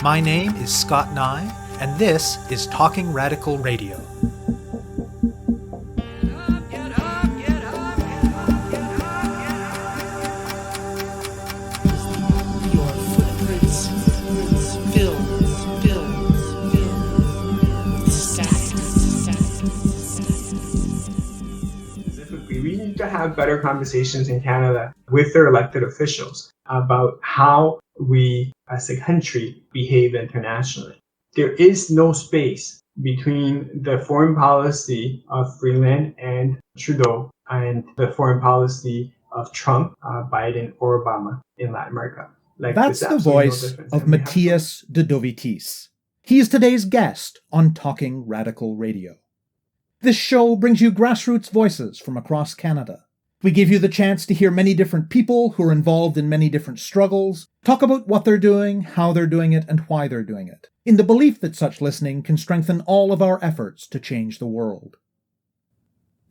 My name is Scott Neigh, and this is Talking Radical Radio. We need to have better conversations in Canada with their elected officials about how we as a country behave internationally. There is no space between the foreign policy of Freeland and Trudeau and the foreign policy of Trump, Biden, or Obama in Latin America. That's the voice of Matthias de Dovitis. He is today's guest on Talking Radical Radio. This show brings you grassroots voices from across Canada. We give you the chance to hear many different people who are involved in many different struggles, talk about what they're doing, how they're doing it, and why they're doing it, in the belief that such listening can strengthen all of our efforts to change the world.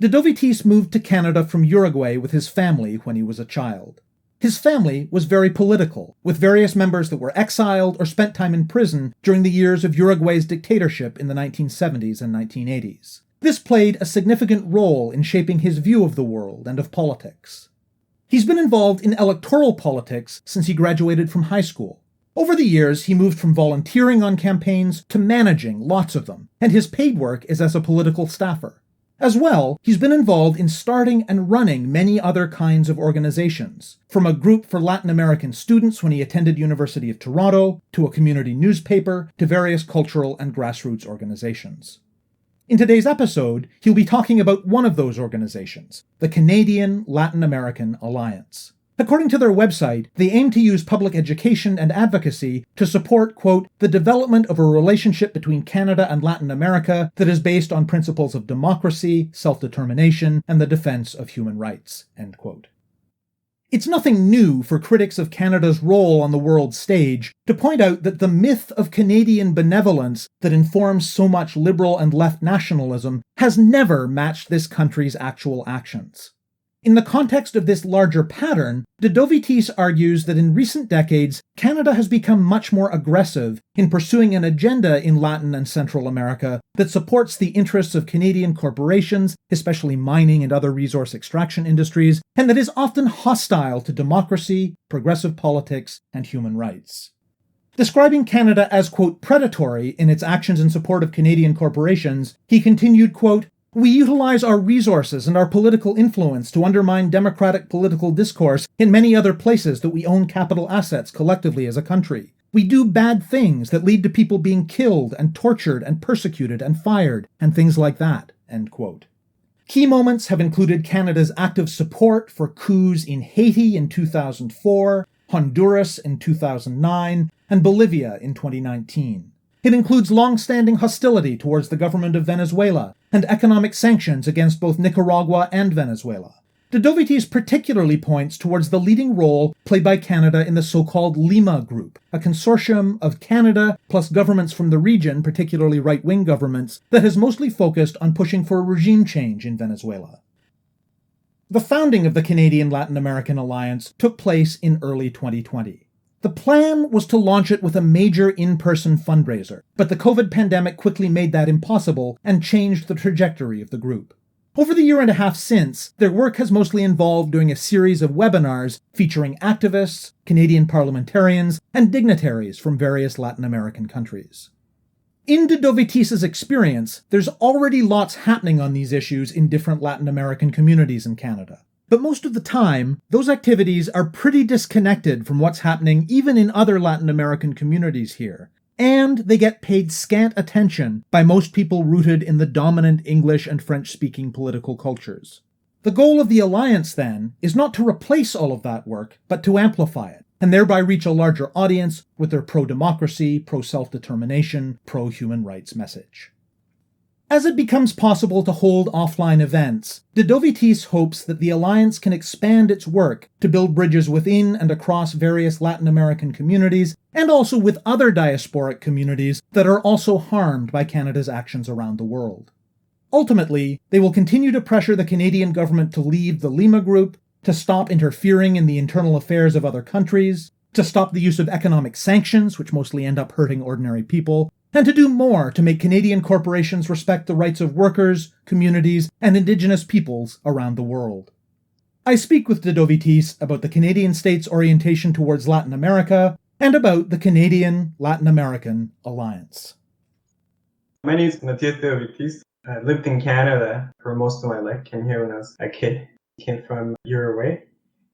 De Dovitis moved to Canada from Uruguay with his family when he was a child. His family was very political, with various members that were exiled or spent time in prison during the years of Uruguay's dictatorship in the 1970s and 1980s. This played a significant role in shaping his view of the world and of politics. He's been involved in electoral politics since he graduated from high school. Over the years, he moved from volunteering on campaigns to managing lots of them, and his paid work is as a political staffer. As well, he's been involved in starting and running many other kinds of organizations, from a group for Latin American students when he attended University of Toronto, to a community newspaper, to various cultural and grassroots organizations. In today's episode, he'll be talking about one of those organizations, the Canadian Latin American Alliance. According to their website, they aim to use public education and advocacy to support, quote, the development of a relationship between Canada and Latin America that is based on principles of democracy, self-determination, and the defense of human rights, end quote. It's nothing new for critics of Canada's role on the world stage to point out that the myth of Canadian benevolence that informs so much liberal and left nationalism has never matched this country's actual actions. In the context of this larger pattern, de Dovitis argues that in recent decades, Canada has become much more aggressive in pursuing an agenda in Latin and Central America that supports the interests of Canadian corporations, especially mining and other resource extraction industries, and that is often hostile to democracy, progressive politics, and human rights. Describing Canada as, quote, predatory in its actions in support of Canadian corporations, he continued, quote, we utilize our resources and our political influence to undermine democratic political discourse in many other places that we own capital assets collectively as a country. We do bad things that lead to people being killed and tortured and persecuted and fired and things like that, end quote. Key moments have included Canada's active support for coups in Haiti in 2004, Honduras in 2009, and Bolivia in 2019. It includes long-standing hostility towards the government of Venezuela and economic sanctions against both Nicaragua and Venezuela. De Dovitis particularly points towards the leading role played by Canada in the so-called Lima Group, a consortium of Canada plus governments from the region, particularly right-wing governments, that has mostly focused on pushing for a regime change in Venezuela. The founding of the Canadian Latin American Alliance took place in early 2020. The plan was to launch it with a major in-person fundraiser, but the COVID pandemic quickly made that impossible and changed the trajectory of the group. Over the year and a half since, their work has mostly involved doing a series of webinars featuring activists, Canadian parliamentarians, and dignitaries from various Latin American countries. In de Dovitis' experience, there's already lots happening on these issues in different Latin American communities in Canada. But most of the time, those activities are pretty disconnected from what's happening even in other Latin American communities here. And they get paid scant attention by most people rooted in the dominant English and French-speaking political cultures. The goal of the Alliance, then, is not to replace all of that work, but to amplify it, and thereby reach a larger audience with their pro-democracy, pro-self-determination, pro-human rights message. As it becomes possible to hold offline events, de Dovitis hopes that the Alliance can expand its work to build bridges within and across various Latin American communities, and also with other diasporic communities that are also harmed by Canada's actions around the world. Ultimately, they will continue to pressure the Canadian government to leave the Lima Group, to stop interfering in the internal affairs of other countries, to stop the use of economic sanctions, which mostly end up hurting ordinary people, and to do more to make Canadian corporations respect the rights of workers, communities, and Indigenous peoples around the world. I speak with de Dovitis about the Canadian state's orientation towards Latin America and about the Canadian-Latin American Alliance. My name is Matthias de Dovitis. I lived in Canada for most of my life. Came here when I was a kid. Came from Uruguay.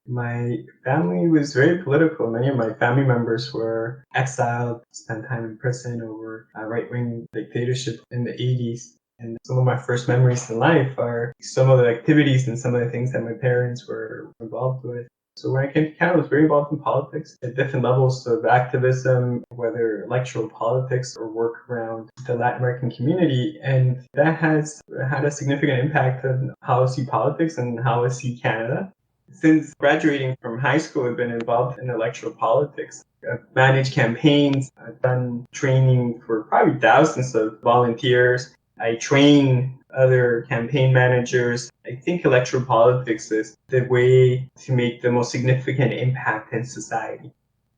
My family was very political. Many of my family members were exiled, spent time in prison over a right-wing dictatorship in the 80s. And some of my first memories in life are some of the activities and some of the things that my parents were involved with. So when I came to Canada, I was very involved in politics at different levels of activism, whether electoral politics or work around the Latin American community. And that has had a significant impact on how I see politics and how I see Canada. Since graduating from high school, I've been involved in electoral politics. I've managed campaigns. I've done training for probably thousands of volunteers. I train other campaign managers. I think electoral politics is the way to make the most significant impact in society.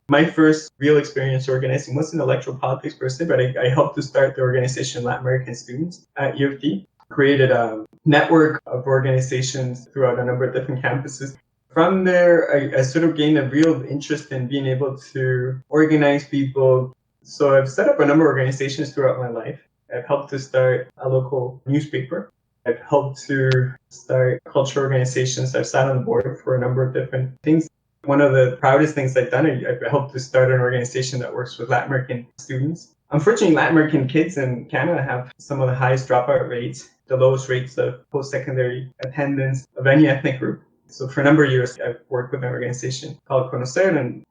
My first real experience organizing wasn't electoral politics per se, but I helped to start the organization Latin American Students at U of T. Created a network of organizations throughout a number of different campuses. From there, I sort of gained a real interest in being able to organize people. So I've set up a number of organizations throughout my life. I've helped to start a local newspaper. I've helped to start cultural organizations. I've sat on the board for a number of different things. One of the proudest things I've done, I've helped to start an organization that works with Latin American students. Unfortunately, Latin American kids in Canada have some of the highest dropout rates, the lowest rates of post-secondary attendance of any ethnic group. So for a number of years, I've worked with an organization called Conocer, and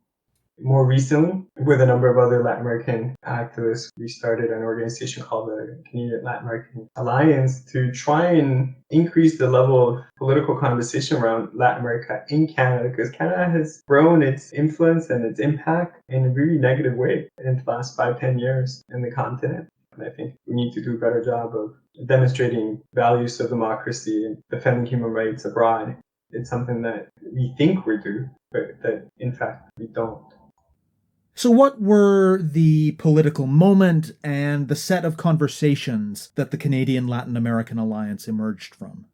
more recently, with a number of other Latin American activists, we started an organization called the Canadian-Latin American Alliance to try and increase the level of political conversation around Latin America in Canada, because Canada has grown its influence and its impact in a really negative way in the last 5-10 years in the continent. And I think we need to do a better job of demonstrating values of democracy and defending human rights abroad. It's something that we think we do, but that in fact we don't. So what were the political moment and the set of conversations that the Canadian-Latin American Alliance emerged from?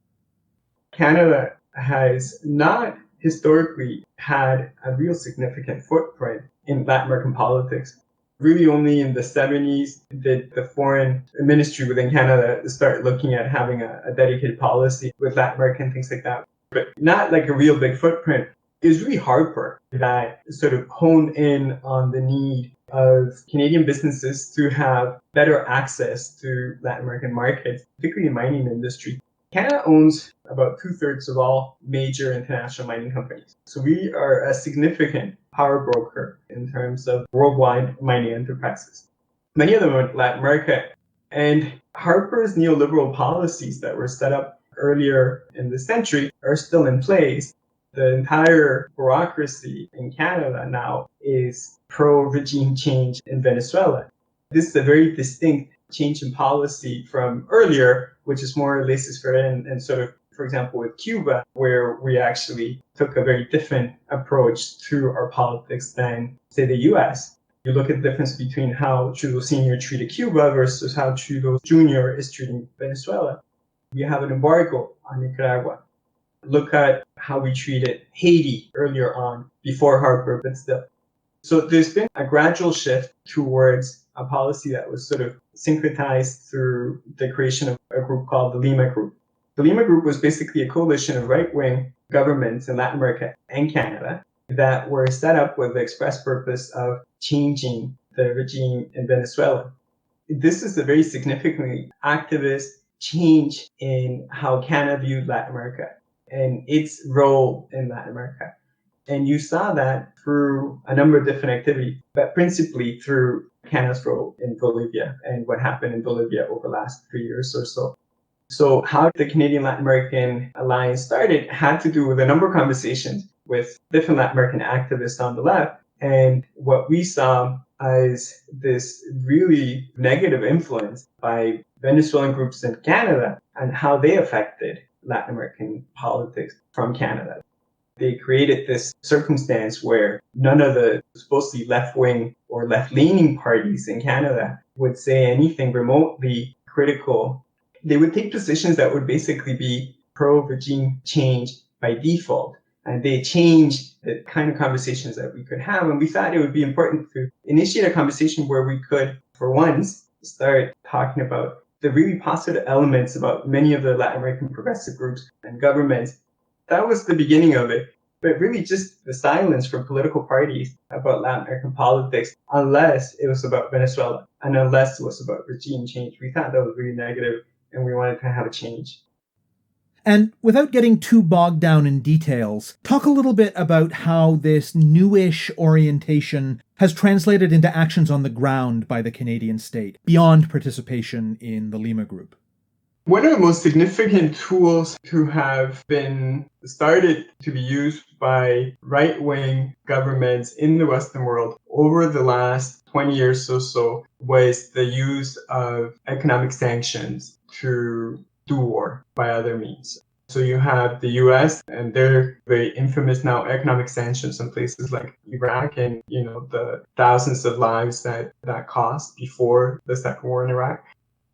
Canada has not historically had a real significant footprint in Latin American politics. Really only in the 70s did the foreign ministry within Canada start looking at having a dedicated policy with Latin America and things like that. But not like a real big footprint. It was really hard work that sort of honed in on the need of Canadian businesses to have better access to Latin American markets, particularly the mining industry. Canada owns about 2/3 of all major international mining companies. So we are a significant power broker in terms of worldwide mining enterprises. Many of them are in Latin America. And Harper's neoliberal policies that were set up earlier in the century are still in place. The entire bureaucracy in Canada now is pro-regime change in Venezuela. This is a very distinct change in policy from earlier, which is more laissez-faire and sort of, for example, with Cuba, where we actually took a very different approach to our politics than, say, the US. You look at the difference between how Trudeau Sr. treated Cuba versus how Trudeau Jr. is treating Venezuela. We have an embargo on Nicaragua. Look at how we treated Haiti earlier on, before Harper, but still. So there's been a gradual shift towards a policy that was sort of syncretized through the creation of a group called the Lima Group. The Lima Group was basically a coalition of right-wing governments in Latin America and Canada that were set up with the express purpose of changing the regime in Venezuela. This is a very significantly activist change in how Canada viewed Latin America and its role in Latin America. And you saw that through a number of different activities, but principally through Canada's role in Bolivia and what happened in Bolivia over the last 3 years or so. So how the Canadian-Latin American Alliance started had to do with a number of conversations with different Latin American activists on the left. And what we saw as this really negative influence by Venezuelan groups in Canada and how they affected Latin American politics from Canada. They created this circumstance where none of the supposedly left-wing or left-leaning parties in Canada would say anything remotely critical. They would take positions that would basically be pro-regime change by default. And they changed the kind of conversations that we could have. And we thought it would be important to initiate a conversation where we could, for once, start talking about the really positive elements about many of the Latin American progressive groups and governments. That was the beginning of it. But really just the silence from political parties about Latin American politics, unless it was about Venezuela and unless it was about regime change. We thought that was really negative and we wanted to have a change. And without getting too bogged down in details, talk a little bit about how this newish orientation has translated into actions on the ground by the Canadian state, beyond participation in the Lima Group. One of the most significant tools to have been started to be used by right-wing governments in the Western world over the last 20 years or so was the use of economic sanctions to do war by other means. So you have the US and their very infamous now economic sanctions on places like Iraq and, the thousands of lives that cost before the second war in Iraq.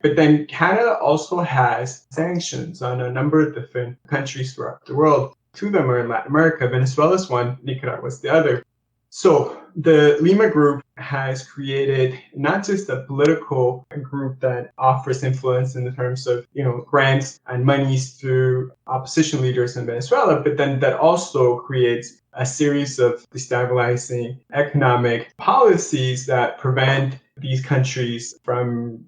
But then Canada also has sanctions on a number of different countries throughout the world. Two of them are in Latin America. Venezuela's one, Nicaragua's the other. So the Lima Group has created not just a political group that offers influence in the terms of, grants and monies to opposition leaders in Venezuela, but then that also creates a series of destabilizing economic policies that prevent these countries from,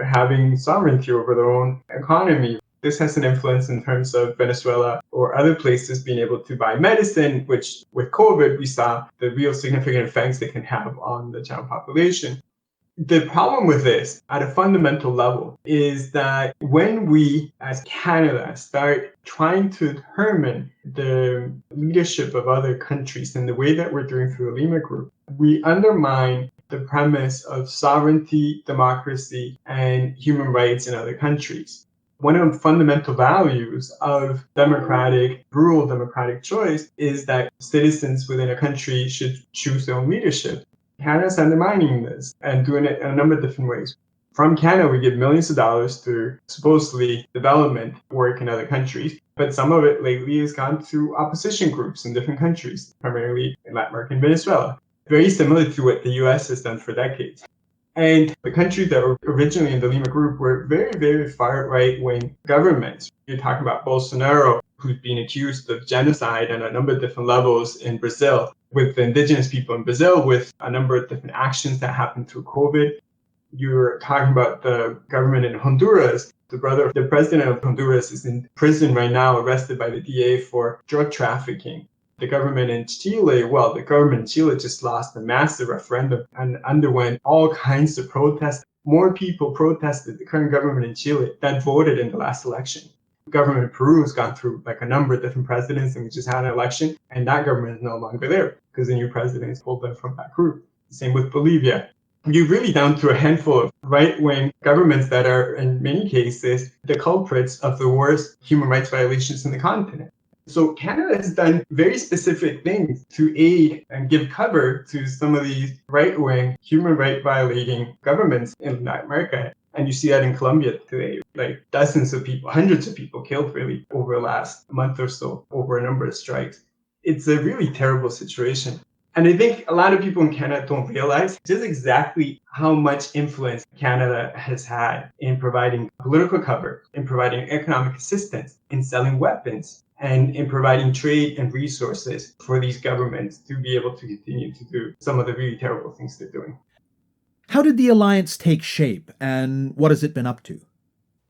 having sovereignty over their own economy. This has an influence in terms of Venezuela or other places being able to buy medicine, which with COVID, we saw the real significant effects it can have on the child population. The problem with this at a fundamental level is that when we as Canada start trying to determine the leadership of other countries in the way that we're doing through the Lima Group, we undermine the premise of sovereignty, democracy, and human rights in other countries. One of the fundamental values of rural democratic choice is that citizens within a country should choose their own leadership. Canada's undermining this and doing it in a number of different ways. From Canada, we give millions of dollars to supposedly development work in other countries, but some of it lately has gone to opposition groups in different countries, primarily in Latin America and Venezuela, very similar to what the US has done for decades. And the countries that were originally in the Lima Group were very, very far right-wing governments. You're talking about Bolsonaro, who's been accused of genocide on a number of different levels in Brazil, with the indigenous people in Brazil, with a number of different actions that happened through COVID. You're talking about the government in Honduras. The brother of the president of Honduras is in prison right now, arrested by the DA for drug trafficking. The government in Chile, the government in Chile just lost a massive referendum and underwent all kinds of protests. More people protested the current government in Chile than voted in the last election. The government in Peru has gone through a number of different presidents, and we just had an election, and that government is no longer there because the new president has pulled them from that group. Same with Bolivia. You're really down to a handful of right-wing governments that are, in many cases, the culprits of the worst human rights violations in the continent. So Canada has done very specific things to aid and give cover to some of these right-wing human rights violating governments in Latin America. And you see that in Colombia today, like dozens of people, hundreds of people killed really over the last month or so over a number of strikes. It's a really terrible situation. And I think a lot of people in Canada don't realize just exactly how much influence Canada has had in providing political cover, in providing economic assistance, in selling weapons, and in providing trade and resources for these governments to be able to continue to do some of the really terrible things they're doing. How did the alliance take shape, and what has it been up to?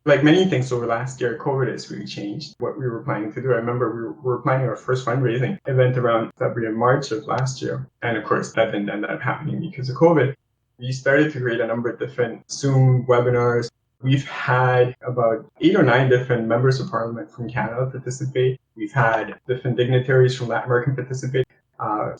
Like many things over last year, COVID has really changed what we were planning to do. I remember we were planning our first fundraising event around February and March of last year. And of course, that didn't end up happening because of COVID. We started to create a number of different Zoom webinars. We've had about 8 or 9 different members of parliament from Canada participate. We've had different dignitaries from Latin America participate.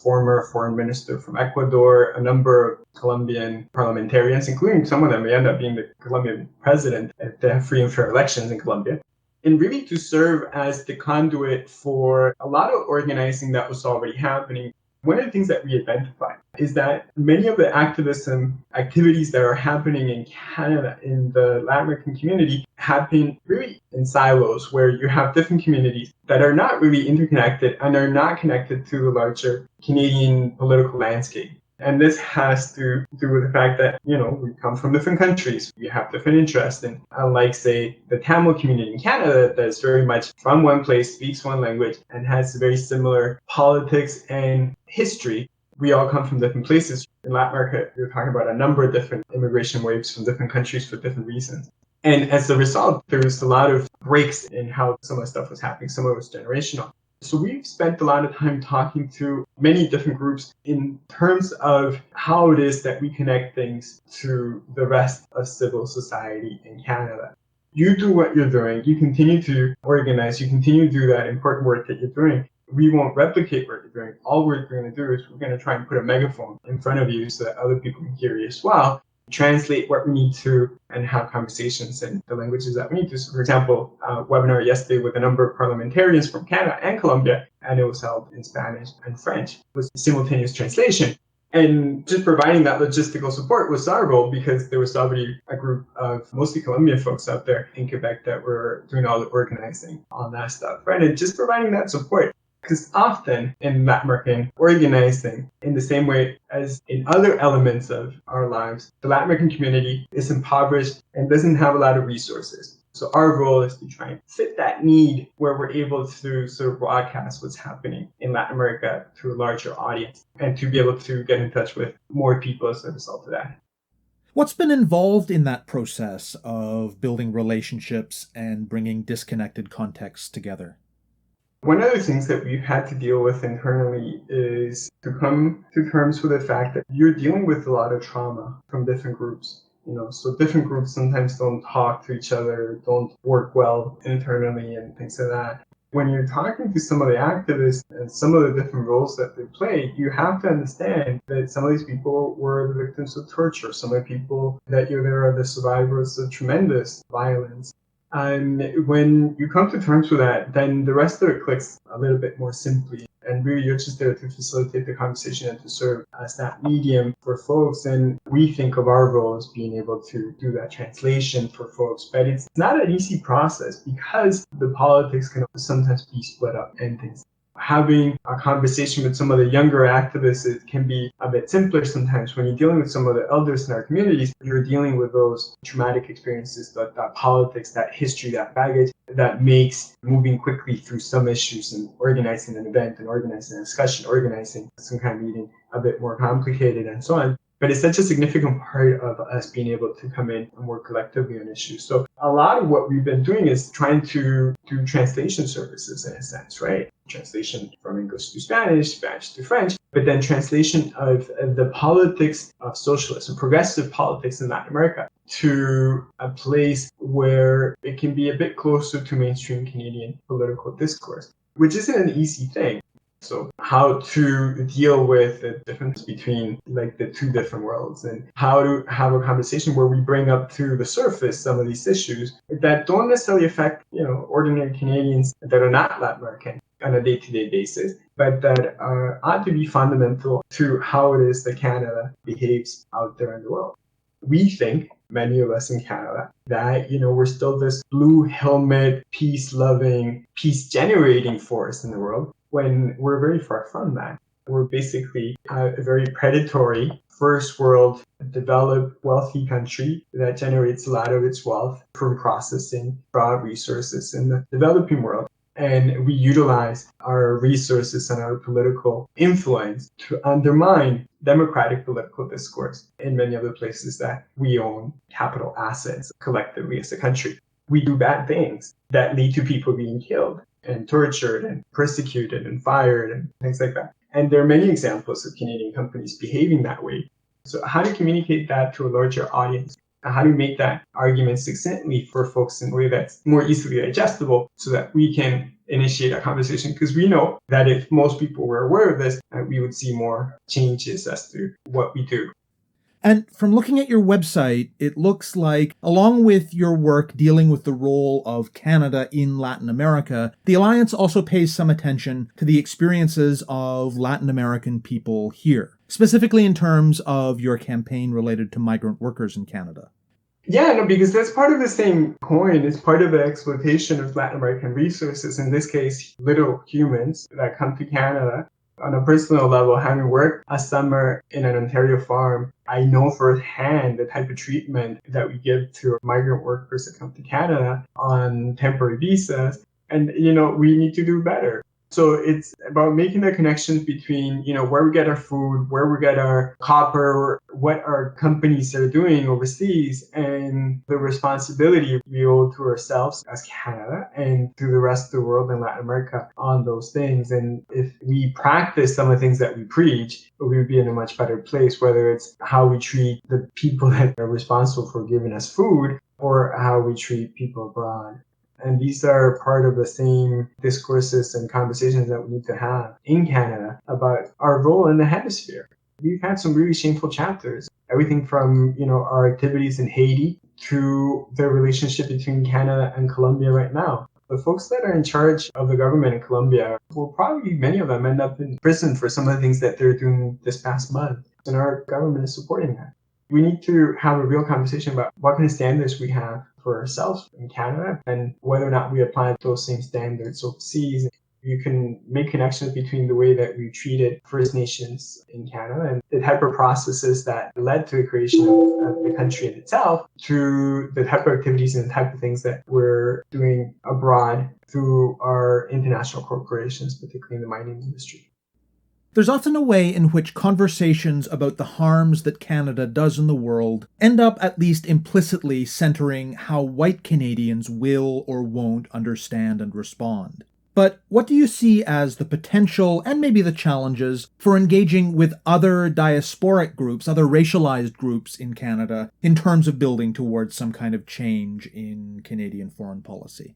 Former foreign minister from Ecuador, a number of Colombian parliamentarians, including some of them may end up being the Colombian president if they have free and fair elections in Colombia. and really to serve as the conduit for a lot of organizing that was already happening. One of the things that we identified is that many of the activism activities that are happening in Canada, in the Latin American community, have been really in silos where you have different communities that are not really interconnected and are not connected to the larger Canadian political landscape. And this has to do with the fact that, we come from different countries. We have different interests. And unlike, say, the Tamil community in Canada, that's very much from one place, speaks one language, and has very similar politics and history, we all come from different places. In Latin America, we're talking about a number of different immigration waves from different countries for different reasons. And as a result, there was a lot of breaks in how some of the stuff was happening. Some of it was generational. So we've spent a lot of time talking to many different groups in terms of how it is that we connect things to the rest of civil society in Canada. You do what you're doing. You continue to organize. You continue to do that important work that you're doing. We won't replicate what you're doing. All we're going to do is we're going to try and put a megaphone in front of you so that other people can hear you as well. Translate what we need to and have conversations in the languages that we need to. So, for example, a webinar yesterday with a number of parliamentarians from Canada and Colombia, and it was held in Spanish and French. It was simultaneous translation. And just providing that logistical support was our role because there was already a group of mostly Colombian folks out there in Quebec that were doing all the organizing on that stuff, right? And just providing that support. Because often in Latin American organizing, in the same way as in other elements of our lives, the Latin American community is impoverished and doesn't have a lot of resources. So our role is to try and fit that need where we're able to sort of broadcast what's happening in Latin America to a larger audience and to be able to get in touch with more people as a result of that. What's been involved in that process of building relationships and bringing disconnected contexts together? One of the things that we've had to deal with internally is to come to terms with the fact that you're dealing with a lot of trauma from different groups. So different groups sometimes don't talk to each other, don't work well internally and things like that. When you're talking to some of the activists and some of the different roles that they play, you have to understand that some of these people were the victims of torture. Some of the people that you're there are the survivors of tremendous violence. And when you come to terms with that, then the rest of it clicks a little bit more simply. And really, you're just there to facilitate the conversation and to serve as that medium for folks. And we think of our role as being able to do that translation for folks. But it's not an easy process because the politics can sometimes be split up and things. Having a conversation with some of the younger activists, it can be a bit simpler sometimes. When you're dealing with some of the elders in our communities, you're dealing with those traumatic experiences, that politics, that history, that baggage that makes moving quickly through some issues and organizing an event and organizing a discussion, organizing some kind of meeting a bit more complicated and so on. But it's such a significant part of us being able to come in and work collectively on issues. So a lot of what we've been doing is trying to do translation services in a sense, right? Translation from English to Spanish, Spanish to French, but then translation of the politics of socialism, progressive politics in Latin America to a place where it can be a bit closer to mainstream Canadian political discourse, which isn't an easy thing. So how to deal with the difference between like the two different worlds and how to have a conversation where we bring up to the surface some of these issues that don't necessarily affect, ordinary Canadians that are not Latin American on a day-to-day basis, but that ought to be fundamental to how it is that Canada behaves out there in the world. We think, many of us in Canada, that, we're still this blue helmet, peace-loving, peace-generating force in the world, when we're very far from that. We're basically a very predatory, first world, developed, wealthy country that generates a lot of its wealth from processing raw resources in the developing world. And we utilize our resources and our political influence to undermine democratic political discourse in many other places that we own capital assets collectively as a country. We do bad things that lead to people being killed and tortured and persecuted and fired and things like that. And there are many examples of Canadian companies behaving that way. So how to communicate that to a larger audience? How to make that argument succinctly for folks in a way that's more easily digestible so that we can initiate a conversation? Because we know that if most people were aware of this, we would see more changes as to what we do. And from looking at your website, it looks like, along with your work dealing with the role of Canada in Latin America, the Alliance also pays some attention to the experiences of Latin American people here, specifically in terms of your campaign related to migrant workers in Canada. Yeah, no, because that's part of the same coin. It's part of the exploitation of Latin American resources, in this case, little humans that come to Canada. On a personal level, having worked a summer in an Ontario farm, I know firsthand the type of treatment that we give to migrant workers that come to Canada on temporary visas. And, we need to do better. So it's about making the connections between, where we get our food, where we get our copper, what our companies are doing overseas, and the responsibility we owe to ourselves as Canada and to the rest of the world and Latin America on those things. And if we practice some of the things that we preach, we would be in a much better place, whether it's how we treat the people that are responsible for giving us food or how we treat people abroad. And these are part of the same discourses and conversations that we need to have in Canada about our role in the hemisphere. We've had some really shameful chapters, everything from, our activities in Haiti to the relationship between Canada and Colombia right now. The folks that are in charge of the government in Colombia will probably, many of them, end up in prison for some of the things that they're doing this past month. And our government is supporting that. We need to have a real conversation about what kind of standards we have for ourselves in Canada and whether or not we apply those same standards overseas. You can make connections between the way that we treated First Nations in Canada and the type of processes that led to the creation of the country in itself to the type of activities and the type of things that we're doing abroad through our international corporations, particularly in the mining industry. There's often a way in which conversations about the harms that Canada does in the world end up at least implicitly centering how white Canadians will or won't understand and respond. But what do you see as the potential and maybe the challenges for engaging with other diasporic groups, other racialized groups in Canada, in terms of building towards some kind of change in Canadian foreign policy?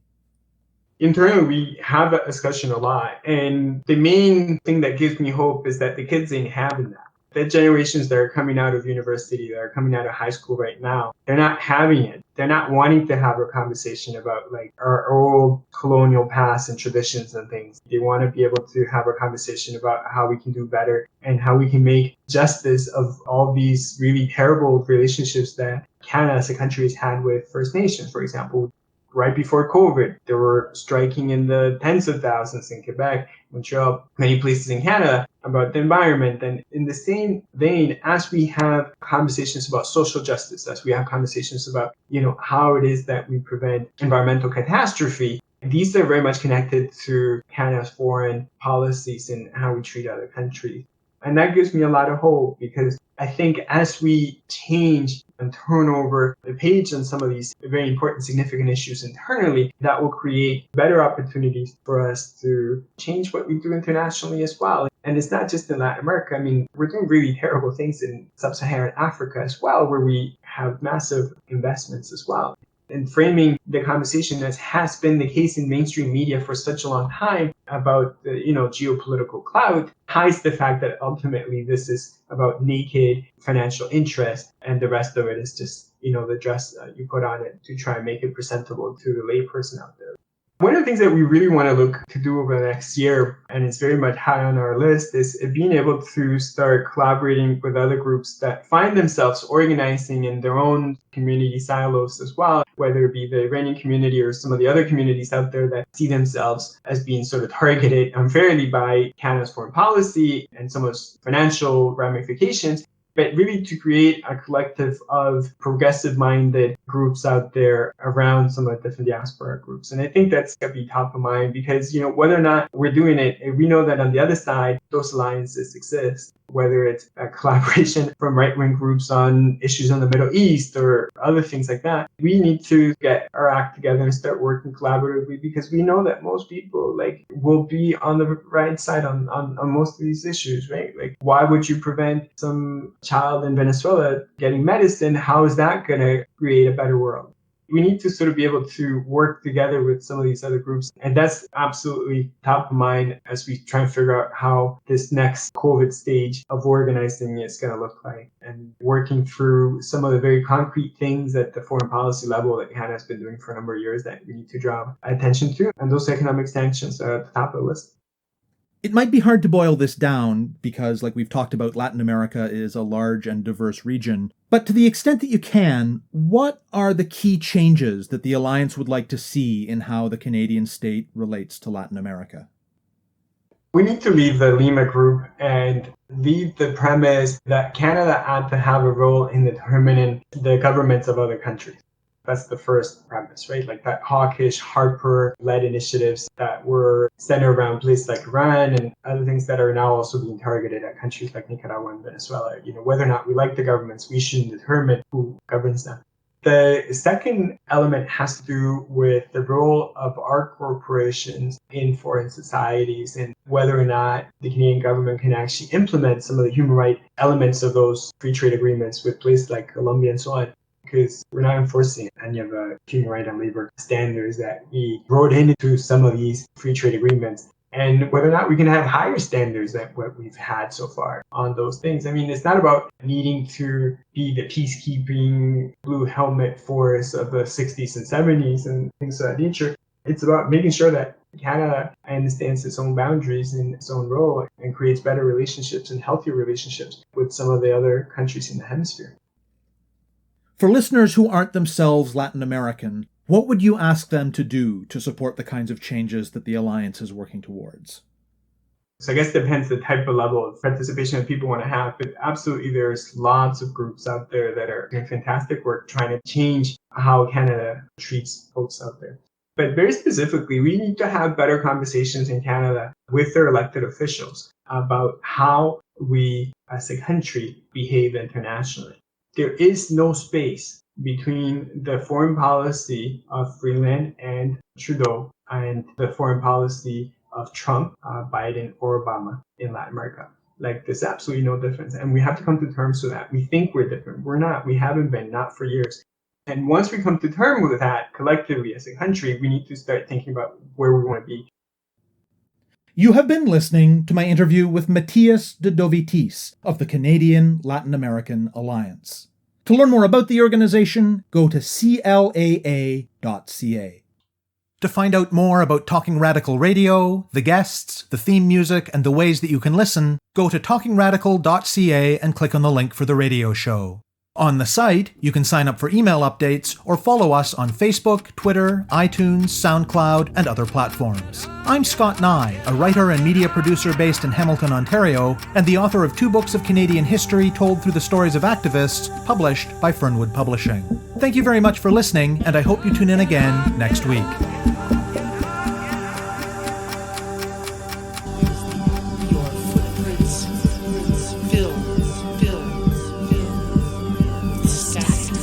Internally, we have that discussion a lot. And the main thing that gives me hope is that the kids ain't having that. The generations that are coming out of university, that are coming out of high school right now, they're not having it. They're not wanting to have a conversation about our old colonial past and traditions and things. They want to be able to have a conversation about how we can do better and how we can make justice of all these really terrible relationships that Canada as a country has had with First Nations, for example. Right before COVID, there were striking in the tens of thousands in Quebec, Montreal, many places in Canada about the environment. And in the same vein, as we have conversations about social justice, as we have conversations about, how it is that we prevent environmental catastrophe, these are very much connected to Canada's foreign policies and how we treat other countries. And that gives me a lot of hope because I think as we change and turn over the page on some of these very important, significant issues internally, that will create better opportunities for us to change what we do internationally as well. And it's not just in Latin America. I mean, we're doing really terrible things in sub-Saharan Africa as well, where we have massive investments as well. And framing the conversation as has been the case in mainstream media for such a long time about the, geopolitical clout hides the fact that ultimately this is about naked financial interest and the rest of it is just, the dress you put on it to try and make it presentable to the layperson out there. One of the things that we really want to look to do over the next year, and it's very much high on our list, is being able to start collaborating with other groups that find themselves organizing in their own community silos as well, whether it be the Iranian community or some of the other communities out there that see themselves as being sort of targeted unfairly by Canada's foreign policy and some of its financial ramifications. But really to create a collective of progressive-minded groups out there around some of the different diaspora groups. And I think that's going to be top of mind because, whether or not we're doing it, we know that on the other side, those alliances exist, whether it's a collaboration from right-wing groups on issues in the Middle East or other things like that. We need to get our act together and start working collaboratively because we know that most people will be on the right side on most of these issues, right? Why would you prevent some child in Venezuela getting medicine? How is that going to create a better world? We need to sort of be able to work together with some of these other groups. And that's absolutely top of mind as we try and figure out how this next COVID stage of organizing is going to look like. And and working through some of the very concrete things at the foreign policy level that Canada has been doing for a number of years that we need to draw attention to. And those economic sanctions are at the top of the list. It might be hard to boil this down because, like we've talked about, Latin America is a large and diverse region. But to the extent that you can, what are the key changes that the Alliance would like to see in how the Canadian state relates to Latin America? We need to leave the Lima group and leave the premise that Canada ought to have a role in determining the governments of other countries. That's the first premise, right? Like that hawkish, Harper-led initiatives that were centered around places like Iran and other things that are now also being targeted at countries like Nicaragua and Venezuela. Whether or not we like the governments, we shouldn't determine who governs them. The second element has to do with the role of our corporations in foreign societies and whether or not the Canadian government can actually implement some of the human rights elements of those free trade agreements with places like Colombia and so on. Because we're not enforcing any of the human rights and labor standards that we wrote into some of these free trade agreements, and whether or not we can have higher standards than what we've had so far on those things. I mean, it's not about needing to be the peacekeeping blue helmet force of the 60s and 70s and things of that nature. It's about making sure that Canada understands its own boundaries and its own role and creates better relationships and healthier relationships with some of the other countries in the hemisphere. For listeners who aren't themselves Latin American, what would you ask them to do to support the kinds of changes that the Alliance is working towards? So I guess it depends the type of level of participation that people want to have, but absolutely there's lots of groups out there that are doing fantastic work trying to change how Canada treats folks out there. But very specifically, we need to have better conversations in Canada with their elected officials about how we as a country behave internationally. There is no space between the foreign policy of Freeland and Trudeau and the foreign policy of Trump, Biden, or Obama in Latin America. Like, there's absolutely no difference. And we have to come to terms with that. We think we're different. We're not. We haven't been, not for years. And once we come to terms with that collectively as a country, we need to start thinking about where we want to be. You have been listening to my interview with Matthias de Dovitis of the Canadian Latin American Alliance. To learn more about the organization, go to claa.ca. To find out more about Talking Radical Radio, the guests, the theme music, and the ways that you can listen, go to talkingradical.ca and click on the link for the radio show. On the site, you can sign up for email updates or follow us on Facebook, Twitter, iTunes, SoundCloud, and other platforms. I'm Scott Neigh, a writer and media producer based in Hamilton, Ontario, and the author of 2 books of Canadian history told through the stories of activists, published by Fernwood Publishing. Thank you very much for listening, and I hope you tune in again next week. Static.